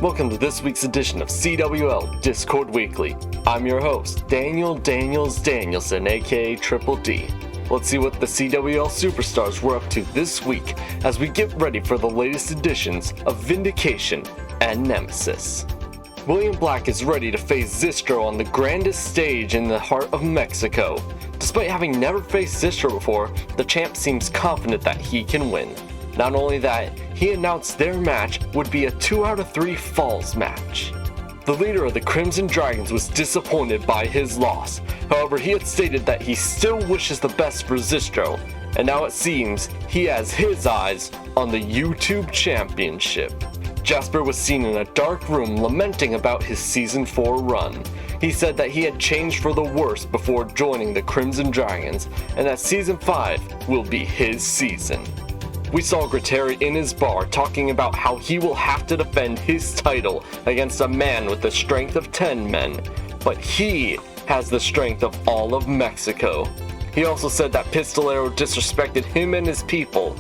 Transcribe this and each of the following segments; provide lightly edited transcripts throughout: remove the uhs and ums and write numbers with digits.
Welcome to this week's edition of CWL Discord Weekly. I'm your host, Danielson, aka Triple D. Let's see what the CWL superstars were up to this week as we get ready for the latest editions of Vindication and Nemesis. William Black is ready to face Zistro on the grandest stage in the heart of Mexico. Despite having never faced Zistro before, the champ seems confident that he can win. Not only that, he announced their match would be a 2 out of 3 falls match. The leader of the Crimson Dragons was disappointed by his loss. However, he had stated that he still wishes the best for Zistro, and now it seems he has his eyes on the YouTube Championship. Jasper was seen in a dark room lamenting about his Season 4 run. He said that he had changed for the worse before joining the Crimson Dragons, and that Season 5 will be his season. We saw Griteri in his bar talking about how he will have to defend his title against a man with the strength of 10 men, but he has the strength of all of Mexico. He also said that Pistolero disrespected him and his people,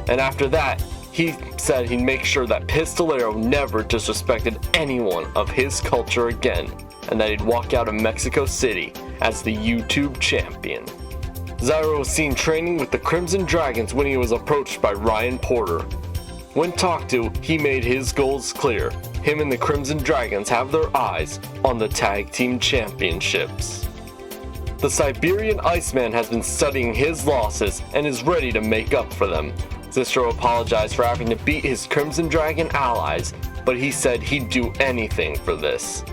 and after that, he said he'd make sure that Pistolero never disrespected anyone of his culture again, and that he'd walk out of Mexico City as the YouTube champion. Zyro was seen training with the Crimson Dragons when he was approached by Ryan Porter. When talked to, he made his goals clear. Him and the Crimson Dragons have their eyes on the Tag Team Championships. The Siberian Iceman has been studying his losses and is ready to make up for them. Zistro apologized for having to beat his Crimson Dragon allies, but he said he'd do anything for this.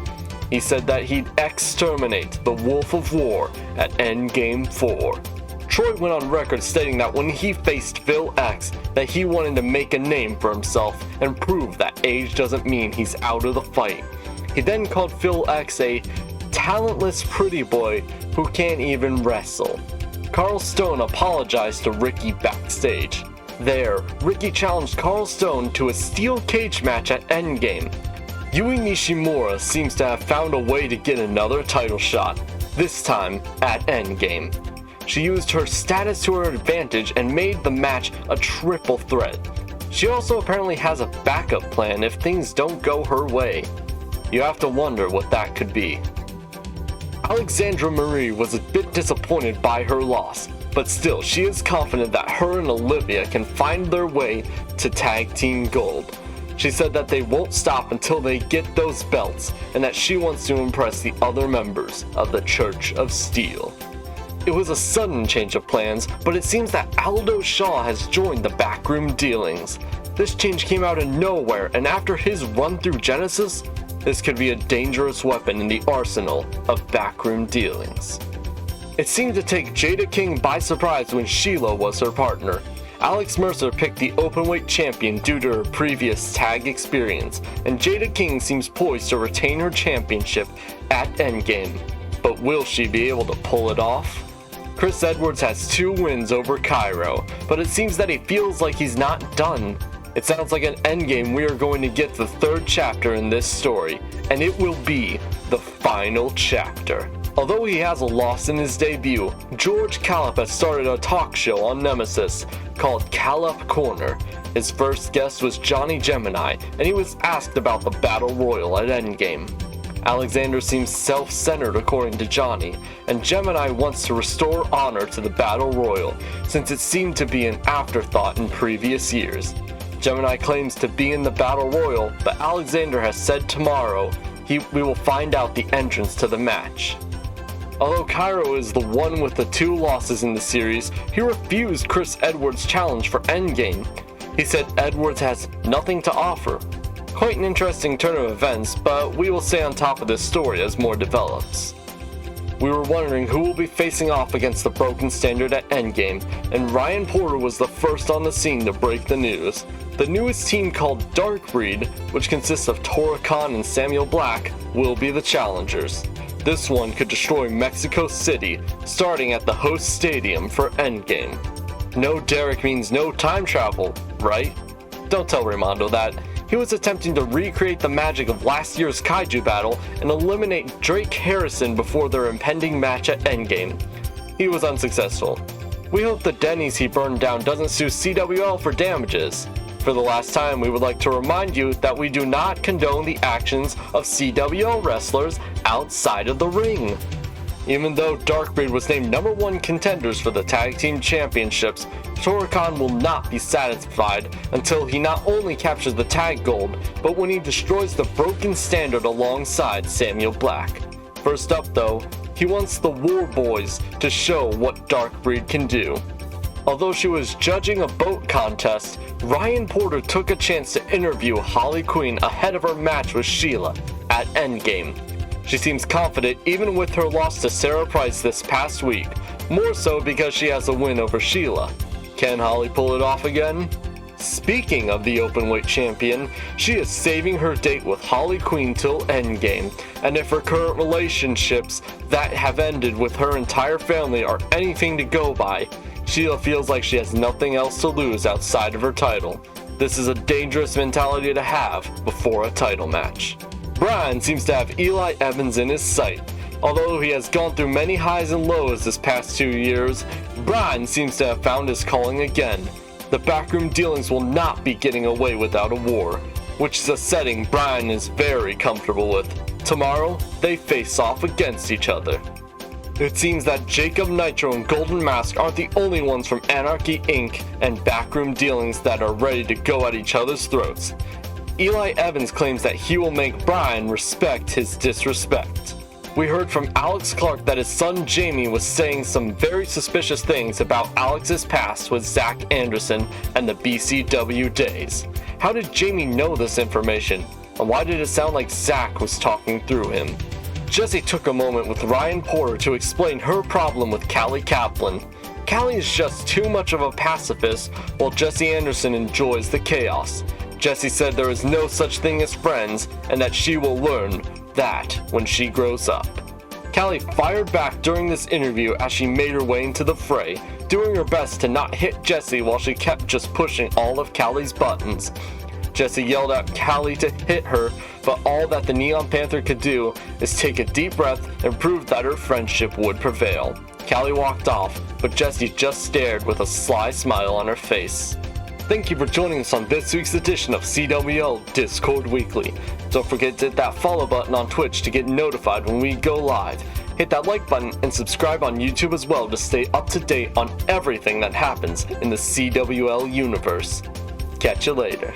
He said that he'd exterminate the Wolf of War at Endgame 4. Troy went on record stating that when he faced Phil X, that he wanted to make a name for himself and prove that age doesn't mean he's out of the fight. He then called Phil X a talentless pretty boy who can't even wrestle. Carl Stone apologized to Ricky backstage. There, Ricky challenged Carl Stone to a steel cage match at Endgame. Yui Nishimura seems to have found a way to get another title shot, this time at Endgame. She used her status to her advantage and made the match a triple threat. She also apparently has a backup plan if things don't go her way. You have to wonder what that could be. Alexandra Marie was a bit disappointed by her loss, but still she is confident that her and Olivia can find their way to Tag Team Gold. She said that they won't stop until they get those belts, and that she wants to impress the other members of the Church of Steel. It was a sudden change of plans, but it seems that Aldo Shaw has joined the backroom dealings. This change came out of nowhere, and after his run through Genesis, this could be a dangerous weapon in the arsenal of backroom dealings. It seemed to take Jada King by surprise when Sheila was her partner. Alex Mercer picked the openweight champion due to her previous tag experience, and Jada King seems poised to retain her championship at Endgame. But will she be able to pull it off? Chris Edwards has 2 wins over Cairo, but it seems that he feels like he's not done. It sounds like at Endgame we are going to get the 3rd chapter in this story, and it will be the final chapter. Although he has a loss in his debut, George Calip has started a talk show on Nemesis called Calip Corner. His first guest was Johnny Gemini, and he was asked about the Battle Royal at Endgame. Alexander seems self-centered according to Johnny, and Gemini wants to restore honor to the Battle Royal since it seemed to be an afterthought in previous years. Gemini claims to be in the Battle Royal, but Alexander has said tomorrow we will find out the entrance to the match. Although Cairo is the one with the 2 losses in the series, he refused Chris Edwards' challenge for Endgame. He said Edwards has nothing to offer. Quite an interesting turn of events, but we will stay on top of this story as more develops. We were wondering who will be facing off against the Broken Standard at Endgame, and Ryan Porter was the first on the scene to break the news. The newest team called Darkbreed, which consists of Tora Khan and Samuel Black, will be the challengers. This one could destroy Mexico City, starting at the host stadium for Endgame. No Derek means no time travel, right? Don't tell Raimondo that. He was attempting to recreate the magic of last year's Kaiju battle and eliminate Drake Harrison before their impending match at Endgame. He was unsuccessful. We hope the Denny's he burned down doesn't sue CWL for damages. For the last time, we would like to remind you that we do not condone the actions of CWL wrestlers outside of the ring. Even though Darkbreed was named #1 contenders for the Tag Team Championships, Toricon will not be satisfied until he not only captures the tag gold, but when he destroys the Broken Standard alongside Samuel Black. First up though, he wants the War Boys to show what Darkbreed can do. Although she was judging a boat contest, Ryan Porter took a chance to interview Holly Quinn ahead of her match with Sheila at Endgame. She seems confident even with her loss to Sarah Price this past week, more so because she has a win over Sheila. Can Holly pull it off again? Speaking of the Openweight champion, she is saving her date with Holly Quinn till Endgame, and if her current relationships that have ended with her entire family are anything to go by, Sheila feels like she has nothing else to lose outside of her title. This is a dangerous mentality to have before a title match. Bryan seems to have Eli Evans in his sight. Although he has gone through many highs and lows this past 2 years, Bryan seems to have found his calling again. The backroom dealings will not be getting away without a war, which is a setting Bryan is very comfortable with. Tomorrow, they face off against each other. It seems that Jacob Nitro and Golden Mask aren't the only ones from Anarchy Inc. and backroom dealings that are ready to go at each other's throats. Eli Evans claims that he will make Bryan respect his disrespect. We heard from Alex Clark that his son Jamie was saying some very suspicious things about Alex's past with Zach Anderson and the BCW days. How did Jamie know this information? And why did it sound like Zach was talking through him? Jessie took a moment with Ryan Porter to explain her problem with Callie Kaplan. Callie is just too much of a pacifist, while Jesse Anderson enjoys the chaos. Jessie said there is no such thing as friends, and that she will learn that when she grows up. Callie fired back during this interview as she made her way into the fray, doing her best to not hit Jessie while she kept just pushing all of Callie's buttons. Jessie yelled at Callie to hit her, but all that the Neon Panther could do is take a deep breath and prove that her friendship would prevail. Callie walked off, but Jessie just stared with a sly smile on her face. Thank you for joining us on this week's edition of CWL Discord Weekly. Don't forget to hit that follow button on Twitch to get notified when we go live. Hit that like button and subscribe on YouTube as well to stay up to date on everything that happens in the CWL universe. Catch you later.